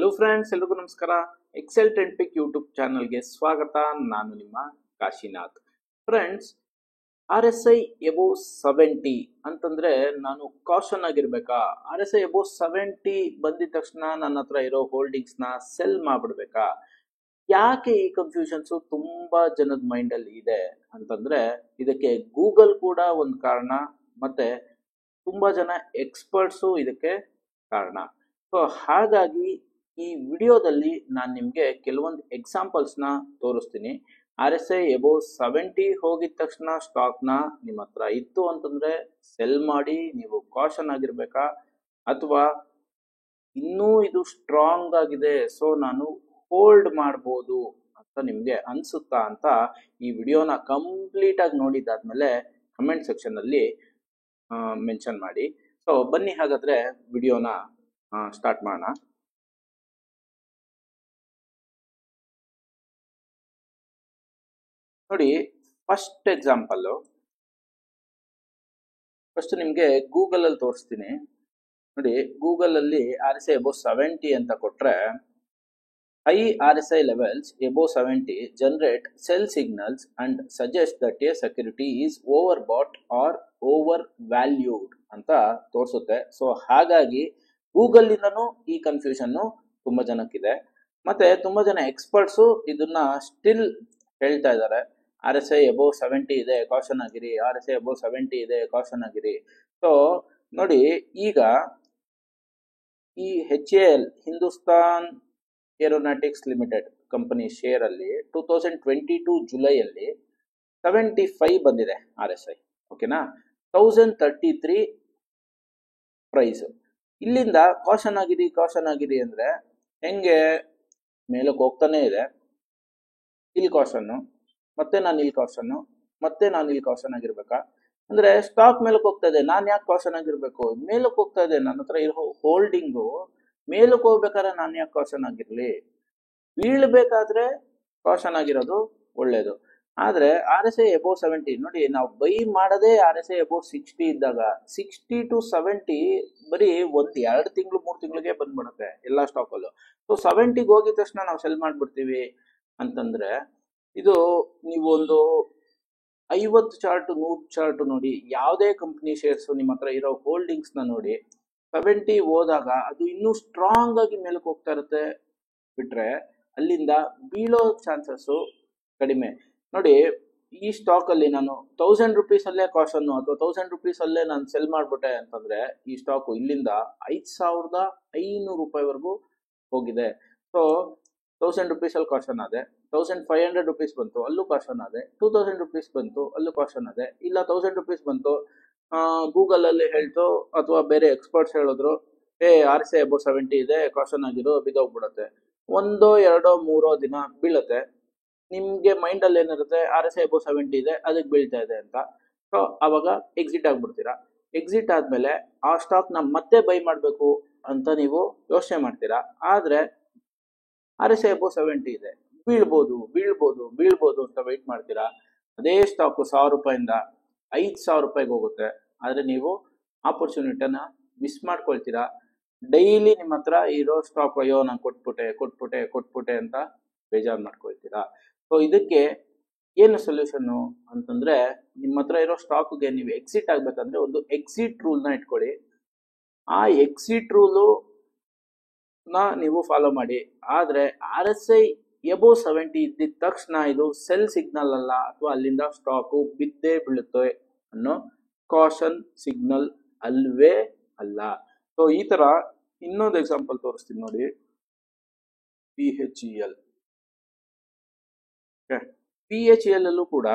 Hello friends, ಎಲ್ರಿಗೂ ನಮಸ್ಕಾರ. Excel ten ಪಿಕ್ YouTube ಚಾನಲ್ಗೆ ಸ್ವಾಗತ. ನಾನು ನಿಮ್ಮ ಕಾಶಿನಾಥ್. ಫ್ರೆಂಡ್ಸ್, RSI ಎಬೋವ್ 70 ಅಂತಂದ್ರೆ ನಾನು ಕಾಷನ್ ಆಗಿರ್ಬೇಕಾ? RSI ಎಬೋವ್ 70 ಬಂದಿದ ತಕ್ಷಣ ನನ್ನ ಹತ್ರ ಇರೋ ಹೋಲ್ಡಿಂಗ್ಸ್ ನ ಸೆಲ್ ಮಾಡ್ಬಿಡ್ಬೇಕಾ? ಯಾಕೆ ಈ ಕನ್ಫ್ಯೂಷನ್ಸ್ ತುಂಬಾ ಜನದ ಮೈಂಡ್ ಅಲ್ಲಿ ಇದೆ ಅಂತಂದ್ರೆ, ಇದಕ್ಕೆ ಗೂಗಲ್ ಕೂಡ ಒಂದು ಕಾರಣ, ಮತ್ತೆ ತುಂಬಾ ಜನ ಎಕ್ಸ್ಪರ್ಟ್ಸು ಇದಕ್ಕೆ ಕಾರಣ. ಸೊ ಹಾಗಾಗಿ ಈ ವಿಡಿಯೋದಲ್ಲಿ ನಾನು ನಿಮಗೆ ಕೆಲವೊಂದು ಎಕ್ಸಾಂಪಲ್ಸ್ನ ತೋರಿಸ್ತೀನಿ. RSI ಎಬೋವ್ 70 ಹೋಗಿದ ತಕ್ಷಣ ಸ್ಟಾಕ್ನ ನಿಮ್ಮ ಹತ್ರ ಇತ್ತು ಅಂತಂದ್ರೆ ಸೆಲ್ ಮಾಡಿ ನೀವು ಕಾಷನ್ ಆಗಿರ್ಬೇಕಾ, ಅಥವಾ ಇನ್ನೂ ಇದು ಸ್ಟ್ರಾಂಗ್ ಆಗಿದೆ ಸೊ ನಾನು ಹೋಲ್ಡ್ ಮಾಡ್ಬೋದು ಅಂತ ನಿಮಗೆ ಅನ್ಸುತ್ತಾ ಅಂತ ಈ ವಿಡಿಯೋನ ಕಂಪ್ಲೀಟ್ ಆಗಿ ನೋಡಿದಾದ್ಮೇಲೆ ಕಮೆಂಟ್ ಸೆಕ್ಷನ್ ಅಲ್ಲಿ ಮೆನ್ಷನ್ ಮಾಡಿ. ಸೊ ಬನ್ನಿ ಹಾಗಾದ್ರೆ ವಿಡಿಯೋನ ಸ್ಟಾರ್ಟ್ ಮಾಡೋಣ. ನೋಡಿ, ಫಸ್ಟ್ ಎಕ್ಸಾಂಪಲ್ ಫಸ್ಟ್ ನಿಮಗೆ ಗೂಗಲ್ ಅಲ್ಲಿ ತೋರಿಸ್ತೀನಿ. ನೋಡಿ, ಗೂಗಲ್ ಅಲ್ಲಿ RSI ಎಬೋವ್ 70 ಅಂತ ಕೊಟ್ರೆ, high RSI levels above 70 generate sell signals and suggest that a security is overbought or overvalued ಅಂತ ತೋರಿಸುತ್ತೆ. ಸೊ ಹಾಗಾಗಿ ಗೂಗಲ್ ಇಂದನೂ ಈ ಕನ್ಫ್ಯೂಷನ್ ತುಂಬಾ ಜನಕ್ಕಿದೆ. ಮತ್ತೆ ತುಂಬಾ ಜನ ಎಕ್ಸ್ಪರ್ಟ್ಸು ಇದನ್ನ ಸ್ಟಿಲ್ ಹೇಳ್ತಾ ಇದ್ದಾರೆ, RSI ಎಬೋವ್ 70 ಇದೆ, ಕಾಷನ್ ಆಗಿರಿ, RSI ಎಬೋವ್ 70 ಇದೆ, ಕಾಷನ್ ಆಗಿರಿ. ಸೊ ನೋಡಿ, ಈಗ ಈ HAL Hindustan aeronautics limited company share ಅಲ್ಲಿ 2022 ಜುಲೈಯಲ್ಲಿ 75 ಬಂದಿದೆ RSI. ಓಕೆನಾ? 1033 ಪ್ರೈಸ್. ಇಲ್ಲಿಂದ ಕಾಷನ್ ಆಗಿರಿ ಅಂದ್ರೆ ಹೆಂಗೆ? ಮೇಲಕ್ಕೆ ಹೋಗ್ತಾನೆ ಇದೆ, ಇಲ್ಲಿ ಕಾಷನ್ನು, ಮತ್ತೆ ನಾನು ಇಲ್ಲಿ ಕಾಷನ್ನು, ಮತ್ತೆ ನಾನು ಇಲ್ಲಿ ಕಾಷನ್ ಆಗಿರ್ಬೇಕಾ? ಅಂದ್ರೆ ಸ್ಟಾಕ್ ಮೇಲಕ್ಕೆ ಹೋಗ್ತಾ ಇದೆ, ನಾನು ಯಾಕೆ ಕಾಷನ್ ಆಗಿರ್ಬೇಕು? ಮೇಲಕ್ಕೆ ಹೋಗ್ತಾ ಇದೆ, ನನ್ನ ಹತ್ರ ಇರೋ ಹೋಲ್ಡಿಂಗು ಮೇಲಕ್ಕೆ ಹೋಗ್ಬೇಕಾದ್ರೆ ನಾನು ಯಾಕೆ ಕಾಷನ್ ಆಗಿರ್ಲಿ? ಬೀಳ್ಬೇಕಾದ್ರೆ ಕಾಷನ್ ಆಗಿರೋದು ಒಳ್ಳೇದು. ಆದ್ರೆ RSI ಎಬೋವ್ 70 ನೋಡಿ, ನಾವು ಬೈ ಮಾಡದೆ RSI ಎಬೋವ್ 60 ಇದ್ದಾಗ 60 to 70 ಬರೀ ಒಂದ್ 2 ತಿಂಗಳು 3 ತಿಂಗಳಿಗೆ ಬಂದ್ಬಿಡುತ್ತೆ ಎಲ್ಲಾ ಸ್ಟಾಕ್ ಅಲ್ಲೂ. ಸೊ 70 ಹೋಗಿದ ತಕ್ಷಣ ನಾವು ಸೆಲ್ ಮಾಡ್ಬಿಡ್ತೀವಿ ಅಂತಂದ್ರೆ, ಇದು ನೀವು ಒಂದು 50 ಚಾರ್ಟ್ 100 ಚಾರ್ಟ್ ನೋಡಿ, ಯಾವುದೇ ಕಂಪ್ನಿ ಶೇರ್ಸ್ ನಿಮ್ಮ ಹತ್ರ ಇರೋ ಹೋಲ್ಡಿಂಗ್ಸ್ ನ ನೋಡಿ, 70 ಹೋದಾಗ ಅದು ಇನ್ನೂ ಸ್ಟ್ರಾಂಗ್ ಆಗಿ ಮೇಲಕ್ಕೆ ಹೋಗ್ತಾ ಇರುತ್ತೆ, ಬಿಟ್ರೆ ಅಲ್ಲಿಂದ ಬೀಳೋ ಚಾನ್ಸಸ್ ಕಡಿಮೆ. ನೋಡಿ, ಈ ಸ್ಟಾಕ್ ಅಲ್ಲಿ ನಾನು 1000 ರುಪೀಸ್ ಅಲ್ಲೇ ಕಾಷನ್ ಅಥವಾ 1000 ರುಪೀಸ್ ಅಲ್ಲೇ ನಾನು ಸೆಲ್ ಮಾಡ್ಬಿಟ್ಟೆ ಅಂತಂದ್ರೆ, ಈ ಸ್ಟಾಕ್ ಇಲ್ಲಿಂದ 5500 ರೂಪಾಯಿವರೆಗೂ ಹೋಗಿದೆ. ಸೊ 1000 ರುಪೀಸ್ ಅಲ್ಲಿ ಕಾಷನ್ ಆದೆ, 1500 ರುಪೀಸ್ ಬಂತು, ಅಲ್ಲೂ ಕಾಷನ್ ಆದೆ, 2000 ರುಪೀಸ್ ಬಂತು, ಅಲ್ಲೂ ಕಾಷನ್ ಆದೆ, ಇಲ್ಲ 1000 ರುಪೀಸ್ ಬಂತು, ಗೂಗಲ್ ಅಲ್ಲಿ ಹೇಳ್ತು ಅಥವಾ ಬೇರೆ ಎಕ್ಸ್ಪರ್ಟ್ಸ್ ಹೇಳಿದ್ರು, RSI ಎಬೋವ್ 70 ಇದೆ, ಕಾಷನ್ ಆಗಿರೋ, ಬಿದ್ದೋಗ್ಬಿಡತ್ತೆ. 1 2 3 ದಿನ ಬೀಳುತ್ತೆ, ನಿಮ್ಗೆ ಮೈಂಡ್ ಅಲ್ಲಿ ಏನಿರುತ್ತೆ, RSI ಎಬೋವ್ 70 ಇದೆ, ಅದಕ್ಕೆ ಬೀಳ್ತಾ ಇದೆ ಅಂತ. ಸೊ ಅವಾಗ ಎಕ್ಸಿಟ್ ಆಗ್ಬಿಡ್ತೀರಾ. ಎಕ್ಸಿಟ್ ಆದ್ಮೇಲೆ ಆ ಸ್ಟಾಕ್ ನ ಮತ್ತೆ ಬೈ ಮಾಡ್ಬೇಕು ಅಂತ ನೀವು ಯೋಚನೆ ಮಾಡ್ತೀರಾ. ಆದ್ರೆ RSI ಎಬೋವ್ 70 ಇದೆ, ಬೀಳ್ಬೋದು ಅಂತ ವೆಯ್ಟ್ ಮಾಡ್ತೀರಾ. ಅದೇ ಸ್ಟಾಕ್ 1000 ರೂಪಾಯಿಂದ 5000 ರೂಪಾಯಿಗೆ ಹೋಗುತ್ತೆ. ಆದ್ರೆ ನೀವು ಆಪರ್ಚುನಿಟಿನ ಮಿಸ್ ಮಾಡ್ಕೊಳ್ತೀರಾ. ಡೈಲಿ ನಿಮ್ಮ ಹತ್ರ ಇರೋ ಸ್ಟಾಕ್, ಅಯ್ಯೋ ನಾನು ಕೊಟ್ಬಿಟ್ಟೆ ಅಂತ ಬೇಜಾರು ಮಾಡ್ಕೊಳ್ತೀರಾ. ಸೊ ಇದಕ್ಕೆ ಏನು ಸೊಲ್ಯೂಷನ್ ಅಂತಂದ್ರೆ, ನಿಮ್ಮ ಹತ್ರ ಇರೋ ಸ್ಟಾಕ್ಗೆ ನೀವು ಎಕ್ಸಿಟ್ ಆಗ್ಬೇಕಂದ್ರೆ ಒಂದು ಎಕ್ಸಿಟ್ ರೂಲ್ ನ ಇಟ್ಕೊಳ್ಳಿ. ಆ ಎಕ್ಸಿಟ್ ರೂಲು ನೀವು ಫಾಲೋ ಮಾಡಿ. ಆದ್ರೆ RSI ಎಬೋವ್ 70 ಇದ್ದಿದ ತಕ್ಷಣ ಇದು ಸೆಲ್ ಸಿಗ್ನಲ್ ಅಲ್ಲ, ಅಥವಾ ಅಲ್ಲಿಂದ ಸ್ಟಾಕು ಬಿದ್ದೇ ಬೀಳುತ್ತೆ ಅನ್ನೋ ಕಾಷನ್ ಸಿಗ್ನಲ್ ಅಲ್ವೇ ಅಲ್ಲ. ಸೊ ಈ ತರ ಇನ್ನೊಂದು ಎಕ್ಸಾಂಪಲ್ ತೋರಿಸ್ತೀನಿ ನೋಡಿ. PHEL ಅಲ್ಲೂ ಕೂಡ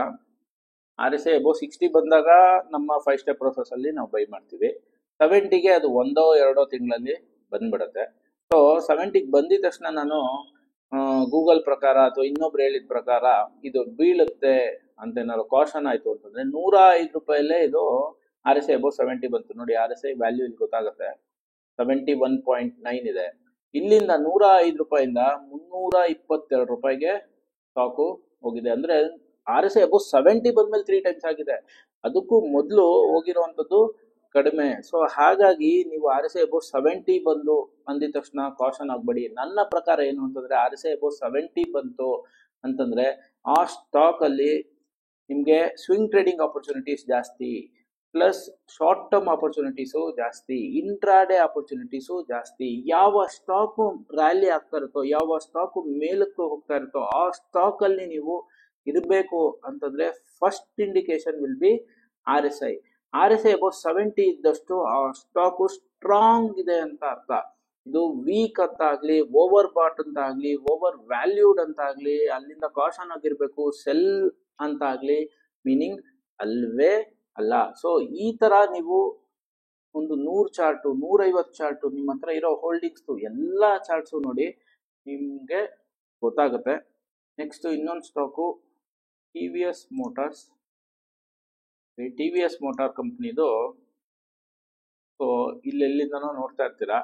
RSI ಎಬೋವ್ 60 ಬಂದಾಗ ನಮ್ಮ 5 ಸ್ಟೆಪ್ ಪ್ರೊಸೆಸ್ ಅಲ್ಲಿ ನಾವು ಬೈ ಮಾಡ್ತೀವಿ. 70ಗೆ ಅದು 1-2 ತಿಂಗಳಲ್ಲಿ ಬಂದ್ಬಿಡುತ್ತೆ. ಸೊ 70ಗೆ ಬಂದಿದ ತಕ್ಷಣ ನಾನು ಗೂಗಲ್ ಪ್ರಕಾರ ಅಥವಾ ಇನ್ನೊಬ್ರು ಹೇಳಿದ ಪ್ರಕಾರ ಇದು ಬೀಳುತ್ತೆ ಅಂತ ಏನಾದ್ರು ಕಾಷನ್ ಆಯ್ತು ಅಂತಂದ್ರೆ, 105 ರೂಪಾಯಲ್ಲೇ ಇದು RSI ಎಬೋವ್ 70 ಬಂತು. ನೋಡಿ, RSI ವ್ಯಾಲ್ಯೂ ಇಲ್ಲಿ ಗೊತ್ತಾಗುತ್ತೆ, 71.9 ಇದೆ. ಇಲ್ಲಿಂದ 105 ರೂಪಾಯಿಂದ 322 ರೂಪಾಯಿಗೆ ಸ್ಟಾಕು ಹೋಗಿದೆ. ಅಂದ್ರೆ RSI ಎಬೋವ್ 70 ಬಂದ್ಮೇಲೆ 3 ಟೈಮ್ಸ್ ಆಗಿದೆ. ಅದಕ್ಕೂ ಮೊದಲು ಹೋಗಿರುವಂತದ್ದು ಕಡಿಮೆ. ಸೊ ಹಾಗಾಗಿ ನೀವು ಆರ್ ಎಸ್ ಐ ಅಬೌವ್ 70 ಬಂದು ಅಂದಿದ ತಕ್ಷಣ ಕಾಷನ್ ಆಗ್ಬೇಡಿ. ನನ್ನ ಪ್ರಕಾರ ಏನು ಅಂತಂದ್ರೆ ಆರ್ ಎಸ್ ಐ ಅಬೌವ್ 70 ಬಂತು ಅಂತಂದ್ರೆ ಆ ಸ್ಟಾಕ್ ಅಲ್ಲಿ ನಿಮ್ಗೆ ಸ್ವಿಂಗ್ ಟ್ರೇಡಿಂಗ್ ಆಪರ್ಚುನಿಟೀಸ್ ಜಾಸ್ತಿ, ಪ್ಲಸ್ ಶಾರ್ಟ್ ಟರ್ಮ್ ಆಪರ್ಚುನಿಟೀಸು ಜಾಸ್ತಿ, ಇಂಟ್ರಾಡೇ ಆಪರ್ಚುನಿಟೀಸು ಜಾಸ್ತಿ. ಯಾವ ಸ್ಟಾಕು ರ್ಯಾಲಿ ಆಗ್ತಾ ಇರುತ್ತೋ, ಯಾವ ಸ್ಟಾಕು ಮೇಲಕ್ಕೆ ಹೋಗ್ತಾ ಇರುತ್ತೋ ಆ ಸ್ಟಾಕ್ ಅಲ್ಲಿ ನೀವು ಇರಬೇಕು ಅಂತಂದ್ರೆ first indication will be R S I. R S I above 70 ಇದ್ದಷ್ಟು ಆ ಸ್ಟಾಕು ಸ್ಟ್ರಾಂಗ್ ಇದೆ ಅಂತ ಅರ್ಥ. ಇದು ವೀಕ್ ಅಂತ ಆಗ್ಲಿ, ಓವರ್ ಬಾಟ್ ಅಂತ ಆಗ್ಲಿ, ಓವರ್ ವ್ಯಾಲ್ಯೂಡ್ ಅಂತ ಆಗ್ಲಿ, ಅಲ್ಲಿಂದ ಕಾಷನ್ ಆಗಿರ್ಬೇಕು, ಸೆಲ್ ಅಂತ ಆಗ್ಲಿ ಮೀನಿಂಗ್ ಅಲ್ವೇ ಅಲ್ಲ. ಸೊ ಈ ತರ ನೀವು ಒಂದು 100 ಚಾರ್ಟು 150 ಚಾರ್ಟು ನಿಮ್ಮ ಹತ್ರ ಇರೋ ಹೋಲ್ಡಿಂಗ್ಸ್ ಎಲ್ಲ ಚಾರ್ಟ್ಸು ನೋಡಿ ನಿಮ್ಗೆ ಗೊತ್ತಾಗುತ್ತೆ. ನೆಕ್ಸ್ಟ್ ಇನ್ನೊಂದು stock T V S motors. ಈ ಟಿ ವಿ ಎಸ್ ಮೋಟಾರ್ ಕಂಪ್ನಿದು ಸೊ ಇಲ್ಲೆಲ್ಲಿಂದನೋ ನೋಡ್ತಾ ಇರ್ತೀರಾ,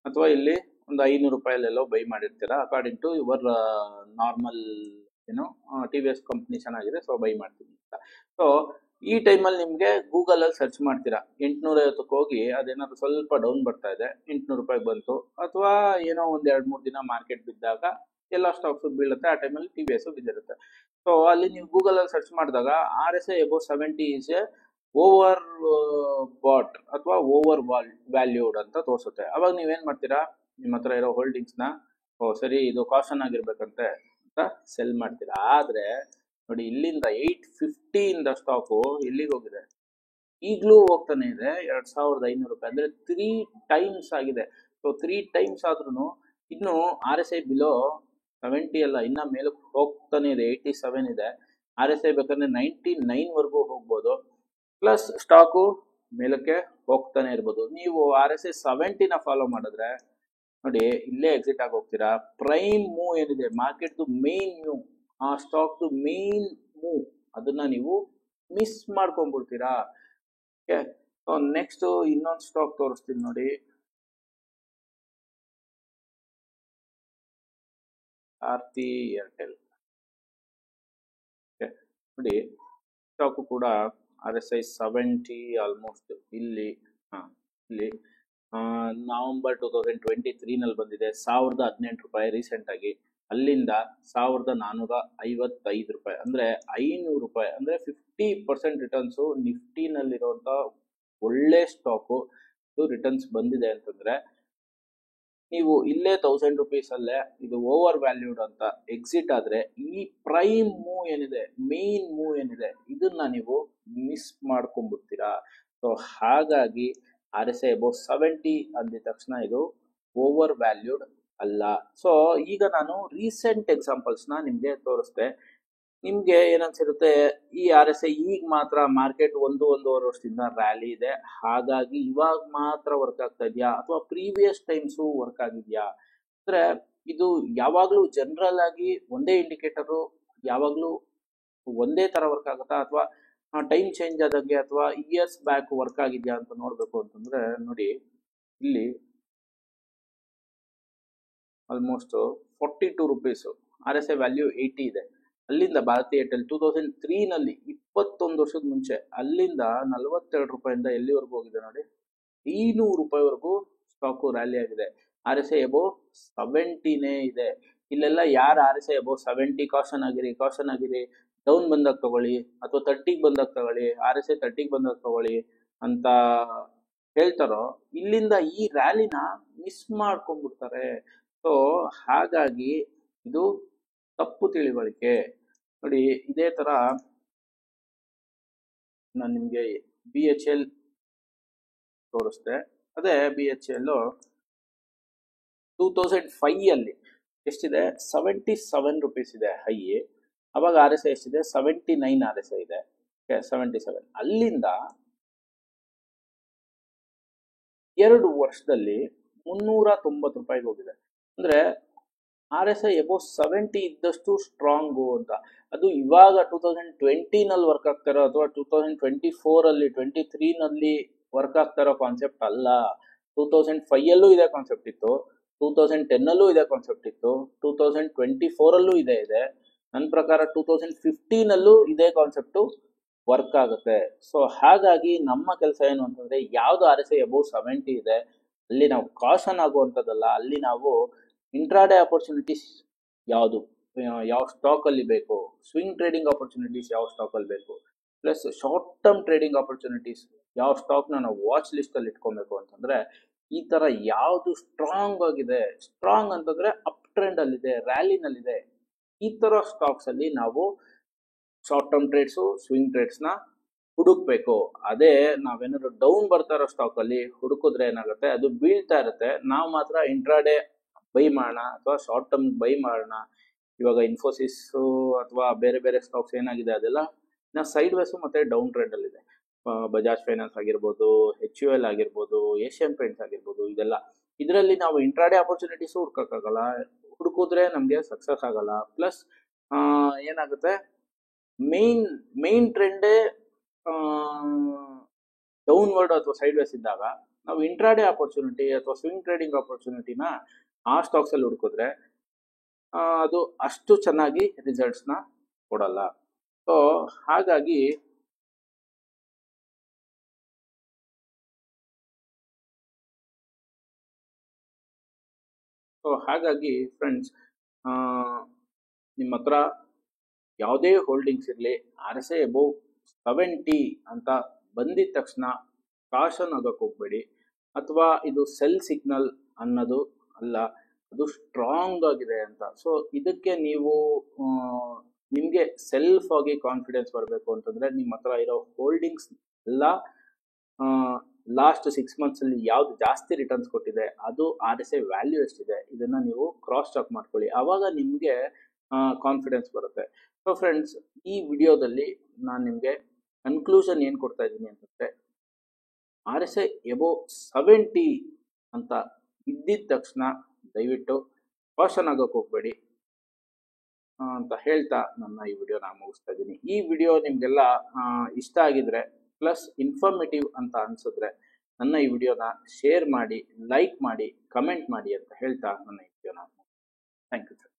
ಅಥವಾ ಇಲ್ಲಿ ಒಂದು 500 ರೂಪಾಯಲ್ಲೆಲ್ಲೋ ಬೈ ಮಾಡಿರ್ತೀರಾ ಅಕಾರ್ಡಿಂಗ್ ಟು ಯುವರ್ ನಾರ್ಮಲ್ ಏನು ಟಿ ವಿ ಎಸ್ ಕಂಪ್ನಿ ಚೆನ್ನಾಗಿದೆ ಸೊ ಬೈ ಮಾಡ್ತೀನಿ ಅಂತ. ಸೊ ಈ ಟೈಮಲ್ಲಿ ನಿಮಗೆ ಗೂಗಲಲ್ಲಿ ಸರ್ಚ್ ಮಾಡ್ತೀರಾ 850ಕ್ಕೆ ಹೋಗಿ ಅದೇನಾದ್ರು ಸ್ವಲ್ಪ ಡೌನ್ ಬರ್ತಾ ಇದೆ 800 ರೂಪಾಯಿಗೆ ಬಂತು, ಅಥವಾ ಏನೋ ಒಂದು 2-3 ದಿನ ಮಾರ್ಕೆಟ್ ಬಿದ್ದಾಗ ಎಲ್ಲ ಸ್ಟಾಕ್ಸು ಬೀಳುತ್ತೆ, ಆ ಟೈಮಲ್ಲಿ ಟಿ ವಿ ಎಸ್ ಬಿದ್ದಿರುತ್ತೆ. ಸೊ ಅಲ್ಲಿ ನೀವು ಗೂಗಲಲ್ಲಿ ಸರ್ಚ್ ಮಾಡಿದಾಗ R S I above 70 is a overbought ಅಥವಾ ಓವರ್ ವ್ಯಾಲ್ಯೂಡ್ ಅಂತ ತೋರಿಸುತ್ತೆ. ಅವಾಗ ನೀವೇನ್ ಮಾಡ್ತೀರಾ, ನಿಮ್ಮ ಹತ್ರ ಇರೋ ಹೋಲ್ಡಿಂಗ್ಸ್ನ ಸರಿ ಇದು ಕಾಷನ್ ಆಗಿರ್ಬೇಕಂತೆ ಅಂತ ಸೆಲ್ ಮಾಡ್ತೀರಾ. ಆದ್ರೆ ನೋಡಿ ಇಲ್ಲಿಂದ 850 ಇಂದ ಸ್ಟಾಕು ಎಲ್ಲಿಗೆ ಹೋಗಿದೆ, ಈಗಲೂ ಹೋಗ್ತಾನೆ ಇದೆ 2500 ರೂಪಾಯಿ, ಅಂದ್ರೆ 3 ಟೈಮ್ಸ್ ಆಗಿದೆ. ಸೊ 3 ಟೈಮ್ಸ್ ಆದ್ರೂ ಇನ್ನು ಆರ್ ಎಸ್ ಐ ಬಿಲೋ 70 ಅಲ್ಲ, ಇನ್ನ ಮೇಲಕ್ಕೆ ಹೋಗ್ತಾನೆ ಇದೆ, 87 ಇದೆ. ಆರ್ ಎಸ್ ಐ ಬೇಕಾದ್ರೆ 99 ವರೆಗೂ ಹೋಗ್ಬೋದು, ಪ್ಲಸ್ ಸ್ಟಾಕು ಮೇಲಕ್ಕೆ ಹೋಗ್ತಾನೆ ಇರ್ಬೋದು. ನೀವು ಆರ್ ಎಸ್ ಐ 70ನ ಫಾಲೋ ಮಾಡಿದ್ರೆ ನೋಡಿ ಇಲ್ಲೇ ಎಕ್ಸಿಟ್ ಆಗಿ ಹೋಗ್ತೀರಾ. ಪ್ರೈಮ್ ಮೂವ್ ಏನಿದೆ ಮಾರ್ಕೆಟ್ದು ಮೇನ್ ಮೂವ್, ಆ ಸ್ಟಾಕ್ದು ಮೇನ್ ಮೂವ್ ಅದನ್ನ ನೀವು ಮಿಸ್ ಮಾಡ್ಕೊಂಡ್ಬಿಡ್ತೀರಾ. ಓಕೆ, ನೆಕ್ಸ್ಟ್ ಇನ್ನೊಂದು ಸ್ಟಾಕ್ ತೋರಿಸ್ತೀನಿ ನೋಡಿ, ಆರ್ತಿ ಏರ್ಟೆಲ್. ನೋಡಿ ಸ್ಟಾಕು ಕೂಡ ಆರ್ ಎಸ್ ಐ 70 ಆಲ್ಮೋಸ್ಟ್ ಇಲ್ಲಿ ಇಲ್ಲಿ ನವೆಂಬರ್ 2023 ನಲ್ಲಿ ಬಂದಿದೆ 1018 ರೂಪಾಯಿ ರೀಸೆಂಟ್ ಆಗಿ. ಅಲ್ಲಿಂದ 1455 ರೂಪಾಯಿ, ಅಂದ್ರೆ 500 ರೂಪಾಯಿ, ಅಂದ್ರೆ 50% ರಿಟರ್ನ್ಸು ನಿಫ್ಟಿನಲ್ಲಿರುವಂತ ಒಳ್ಳೆ ಸ್ಟಾಕು ಇದು ರಿಟರ್ನ್ಸ್ ಬಂದಿದೆ ಅಂತಂದ್ರೆ ನೀವು ಇಲ್ಲೇ 1000 ರುಪೀಸ್ ಅಲ್ಲೇ ಇದು ಓವರ್ ವ್ಯಾಲ್ಯೂಡ್ ಅಂತ ಎಕ್ಸಿಟ್ ಆದ್ರೆ ಈ ಪ್ರೈಮ್ ಮೂವ್ ಏನಿದೆ, ಮೇನ್ ಮೂವ್ ಏನಿದೆ, ಇದನ್ನ ನೀವು ಮಿಸ್ ಮಾಡ್ಕೊಂಡ್ಬಿಡ್ತೀರಾ. ಸೊ ಹಾಗಾಗಿ ಆರ್ ಎಸ್ ಐ ಅಬೌವ್ 70 ಅಂದಿದ ತಕ್ಷಣ ಇದು ಓವರ್ ವ್ಯಾಲ್ಯೂಡ್ ಅಲ್ಲ. ಸೊ ಈಗ ನಾನು ರೀಸೆಂಟ್ ಎಕ್ಸಾಂಪಲ್ಸ್ನ ನಿಮ್ಗೆ ತೋರಿಸ್ದೆ. ನಿಮ್ಗೆ ಏನನ್ಸಿರುತ್ತೆ, ಈ ಆರ್ ಎಸ್ ಐ ಈಗ ಮಾತ್ರ ಮಾರ್ಕೆಟ್ 1-1.5 ವರ್ಷದಿಂದ ರ್ಯಾಲಿ ಇದೆ ಹಾಗಾಗಿ ಇವಾಗ ಮಾತ್ರ ವರ್ಕ್ ಆಗ್ತಾ ಇದೆಯಾ, ಅಥವಾ ಪ್ರೀವಿಯಸ್ ಟೈಮ್ಸು ವರ್ಕ್ ಆಗಿದ್ಯಾ ಅಂದ್ರೆ ಇದು ಯಾವಾಗ್ಲೂ ಜನರಲ್ ಆಗಿ ಒಂದೇ ಇಂಡಿಕೇಟರು ಯಾವಾಗ್ಲೂ ಒಂದೇ ತರ ವರ್ಕ್ ಆಗುತ್ತಾ, ಅಥವಾ ಟೈಮ್ ಚೇಂಜ್ ಆದಂಗೆ ಅಥವಾ ಇಯರ್ಸ್ ಬ್ಯಾಕ್ ವರ್ಕ್ ಆಗಿದ್ಯಾ ಅಂತ ನೋಡ್ಬೇಕು ಅಂತಂದ್ರೆ ನೋಡಿ ಇಲ್ಲಿ almost 42 rupees R S I value 80 ಇದೆ. ಅಲ್ಲಿಂದ ಭಾರತಿ ಏರ್ಟೆಲ್ 2003 ನಲ್ಲಿ 21 ವರ್ಷದ ಮುಂಚೆ ಅಲ್ಲಿಂದ 42 ರೂಪಾಯಿಂದ ಎಲ್ಲಿವರೆಗೂ ಹೋಗಿದೆ ನೋಡಿ 200 ರೂಪಾಯಿವರೆಗೂ ಸ್ಟಾಕು ರ್ಯಾಲಿ ಆಗಿದೆ. ಆರ್ ಎಸ್ ಐ ಅಬೌವ್ 70ನೇ ಇದೆ. ಇಲ್ಲೆಲ್ಲ ಯಾರು R S I above 70 caution ಆಗಿರಿ ಡೌನ್ ಬಂದಾಗ ತಗೊಳ್ಳಿ, ಅಥವಾ 30ಗೆ ಬಂದಾಗ ತಗೊಳ್ಳಿ, ಆರ್ ಎಸ್ ಐ 30ಗೆ ಬಂದಾಗ ತಗೊಳ್ಳಿ ಅಂತ ಹೇಳ್ತಾರೋ ಇಲ್ಲಿಂದ ಈ ರ್ಯಾಲಿನ ಮಿಸ್ ಮಾಡ್ಕೊಂಡ್ಬಿಡ್ತಾರೆ. ಸೊ ಹಾಗಾಗಿ ಇದು ತಪ್ಪು ತಿಳಿವಳಿಕೆ. ನೋಡಿ ಇದೇ ತರ ನಾನು ನಿಮ್ಗೆ ಬಿ ಎಚ್ ಎಲ್ ತೋರಿಸ್ದೆ. ಅದೇ ಬಿ ಎಚ್ ಎಲ್ 2005 ಅಲ್ಲಿ ಎಷ್ಟಿದೆ, 77 ರುಪೀಸ್ ಇದೆ ಹೈ. ಅವಾಗ ಆರ್ ಎಸ್ ಐ ಎಷ್ಟಿದೆ, 79 ಆರ್ ಎಸ್ ಐ ಇದೆ, 77. ಅಲ್ಲಿಂದ 2 ವರ್ಷದಲ್ಲಿ 390 ರೂಪಾಯಿಗೆ ಹೋಗಿದೆ. ಅಂದ್ರೆ ಆರ್ ಎಸ್ ಐ ಅಬೌವ್ 70 ಇದ್ದಷ್ಟು ಸ್ಟ್ರಾಂಗು ಅಂತ. ಅದು ಇವಾಗ 2020 ನಲ್ಲಿ ವರ್ಕ್ ಆಗ್ತಾರೋ ಅಥವಾ 2024 ಅಲ್ಲಿ 23 ನಲ್ಲಿ ವರ್ಕ್ ಆಗ್ತಾರೋ ಕಾನ್ಸೆಪ್ಟ್ ಅಲ್ಲ. 2005 ಅಲ್ಲೂ ಇದೇ ಕಾನ್ಸೆಪ್ಟ್ ಇತ್ತು, 2010 ಅಲ್ಲೂ ಇದೇ ಕಾನ್ಸೆಪ್ಟ್ ಇತ್ತು, 2024 ಅಲ್ಲೂ ಇದೆ. ನನ್ನ ಪ್ರಕಾರ 2015 ಅಲ್ಲೂ ಇದೇ ಕಾನ್ಸೆಪ್ಟು ವರ್ಕ್ ಆಗುತ್ತೆ. ಸೊ ಹಾಗಾಗಿ ನಮ್ಮ ಕೆಲಸ ಏನು ಅಂತಂದ್ರೆ, ಯಾವ್ದು RSI ಅಬೌವ್ 70 ಇದೆ ಅಲ್ಲಿ ನಾವು ಕಾಷನ್ ಆಗುವಂಥದ್ದಲ್ಲ, ಅಲ್ಲಿ ನಾವು ಇಂಟ್ರಾಡೇ ಅಪರ್ಚುನಿಟೀಸ್ ಯಾವುದು, ಯಾವ ಸ್ಟಾಕ್ ಅಲ್ಲಿ ಬೇಕು, ಸ್ವಿಂಗ್ ಟ್ರೇಡಿಂಗ್ ಆಪರ್ಚುನಿಟೀಸ್ ಯಾವ ಸ್ಟಾಕ್ ಅಲ್ಲಿ ಬೇಕು, plus short term trading opportunities ಯಾವ ಸ್ಟಾಕ್ ನಾವು ವಾಚ್ ಲಿಸ್ಟ್ ಅಲ್ಲಿ ಇಟ್ಕೊಬೇಕು ಅಂತಂದ್ರೆ, ಈ ತರ ಯಾವುದು ಸ್ಟ್ರಾಂಗ್ ಆಗಿದೆ, ಸ್ಟ್ರಾಂಗ್ ಅಂತಂದ್ರೆ ಅಪ್ ಟ್ರೆಂಡ್ ಅಲ್ಲಿದೆ, ರ್ಯಾಲಿನಲ್ಲಿದೆ, ಈ ತರ ಸ್ಟಾಕ್ಸ್ ಅಲ್ಲಿ ನಾವು ಶಾರ್ಟ್ ಟರ್ಮ್ ಟ್ರೇಡ್ಸು, ಸ್ವಿಂಗ್ ಟ್ರೇಡ್ಸ್ನ ಹುಡುಕ್ಬೇಕು. ಅದೇ ನಾವೇನಾದ್ರು ಡೌನ್ ಬರ್ತಾ ಇರೋ ಸ್ಟಾಕ್ ಅಲ್ಲಿ ಹುಡುಕಿದ್ರೆ ಏನಾಗುತ್ತೆ, ಅದು ಬೀಳ್ತಾ ಇರುತ್ತೆ, ನಾವು ಮಾತ್ರ ಇಂಟ್ರಾಡೇ ಬೈ ಮಾಡೋಣ ಅಥವಾ ಶಾರ್ಟ್ ಟರ್ಮ್ ಬೈ ಮಾಡೋಣ. ಇವಾಗ ಇನ್ಫೋಸಿಸ್ ಅಥವಾ ಬೇರೆ ಬೇರೆ ಸ್ಟಾಕ್ಸ್ ಏನಾಗಿದೆ ಅದೆಲ್ಲ ಸೈಡ್ ವೇಸು ಮತ್ತೆ ಡೌನ್ ಟ್ರೆಂಡ್ ಅಲ್ಲಿ ಇದೆ. ಬಜಾಜ್ ಫೈನಾನ್ಸ್ ಆಗಿರ್ಬೋದು, HUL ಆಗಿರ್ಬೋದು, ಏಷ್ಯನ್ ಪೇಂಟ್ಸ್ ಆಗಿರ್ಬೋದು, ಇದರಲ್ಲಿ ನಾವು ಇಂಟ್ರಾಡೇ ಆಪರ್ಚುನಿಟೀಸ್ ಹುಡ್ಕೋಕ್ಕಾಗಲ್ಲ, ಹುಡುಕಿದ್ರೆ ನಮಗೆ ಸಕ್ಸಸ್ ಆಗಲ್ಲ. ಪ್ಲಸ್ ಏನಾಗುತ್ತೆ, ಮೇನ್ ಟ್ರೆಂಡೇ ಡೌನ್ವರ್ಡ್ ಅಥವಾ ಸೈಡ್ ವೇಸ್ ಇದ್ದಾಗ ನಾವು ಇಂಟ್ರಾಡೇ ಆಪರ್ಚುನಿಟಿ ಅಥವಾ ಸ್ವಿಂಗ್ ಟ್ರೇಡಿಂಗ್ ಆಪರ್ಚುನಿಟಿನ ಆ ಸ್ಟಾಕ್ಸ್ ಅಲ್ಲಿ ಹುಡುಕಿದ್ರೆ ಅದು ಅಷ್ಟು ಚೆನ್ನಾಗಿ ರಿಸಲ್ಟ್ಸ್ನ ಕೊಡಲ್ಲ. ಸೊ ಹಾಗಾಗಿ ಫ್ರೆಂಡ್ಸ್, ನಿಮ್ಮ ಹತ್ರ ಯಾವುದೇ ಹೋಲ್ಡಿಂಗ್ಸ್ ಇರಲಿ, RSI ಅಬೌವ್ 70 ಅಂತ ಬಂದಿದ ತಕ್ಷಣ ಕಾಷನ್ ಆಗೋಕ್ಕೆ ಹೋಗ್ಬೇಡಿ, ಅಥವಾ ಇದು ಸೆಲ್ ಸಿಗ್ನಲ್ ಅನ್ನೋದು ಅಲ್ಲ, ಅದು ಸ್ಟ್ರಾಂಗ್ ಆಗಿದೆ ಅಂತ. ಸೊ ಇದಕ್ಕೆ ನೀವು ನಿಮಗೆ ಸೆಲ್ಫ್ ಆಗಿ ಕಾನ್ಫಿಡೆನ್ಸ್ ಬರಬೇಕು ಅಂತಂದ್ರೆ, ನಿಮ್ಮ ಹತ್ರ ಇರೋ ಹೋಲ್ಡಿಂಗ್ಸ್ ಎಲ್ಲ ಲಾಸ್ಟ್ 6 months ಅಲ್ಲಿ ಯಾವ್ದು ಜಾಸ್ತಿ ರಿಟರ್ನ್ಸ್ ಕೊಟ್ಟಿದೆ, ಅದು RSI ವ್ಯಾಲ್ಯೂ ಎಷ್ಟಿದೆ, ಇದನ್ನ ನೀವು ಕ್ರಾಸ್ ಚೆಕ್ ಮಾಡ್ಕೊಳ್ಳಿ, ಆವಾಗ ನಿಮಗೆ ಕಾನ್ಫಿಡೆನ್ಸ್ ಬರುತ್ತೆ. ಸೊ ಫ್ರೆಂಡ್ಸ್, ಈ ವಿಡಿಯೋದಲ್ಲಿ ನಾನು ನಿಮಗೆ ಕನ್ಕ್ಲೂಷನ್ ಏನು ಕೊಡ್ತಾ ಇದ್ದೀನಿ ಅಂತಂದ್ರೆ, RSI ಅಬೌವ್ 70 ಅಂತ ಇದ್ದಿದ ತಕ್ಷಣ ದಯವಿಟ್ಟು ಕಾಷನ್ ಆಗೋಕೆ ಹೋಗ್ಬೇಡಿ ಅಂತ ಹೇಳ್ತಾ ನನ್ನ ಈ ವಿಡಿಯೋನ ಮುಗಿಸ್ತಾ ಇದ್ದೀನಿ. ಈ ವಿಡಿಯೋ ನಿಮಗೆಲ್ಲ ಇಷ್ಟ ಆಗಿದ್ರೆ ಪ್ಲಸ್ ಇನ್ಫಾರ್ಮೇಟಿವ್ ಅಂತ ಅನ್ಸಿದ್ರೆ ನನ್ನ ಈ ವಿಡಿಯೋನ ಶೇರ್ ಮಾಡಿ, ಲೈಕ್ ಮಾಡಿ, ಕಮೆಂಟ್ ಮಾಡಿ ಅಂತ ಹೇಳ್ತಾ ನನ್ನ ಈ ವಿಡಿಯೋನ ಥ್ಯಾಂಕ್ ಯು.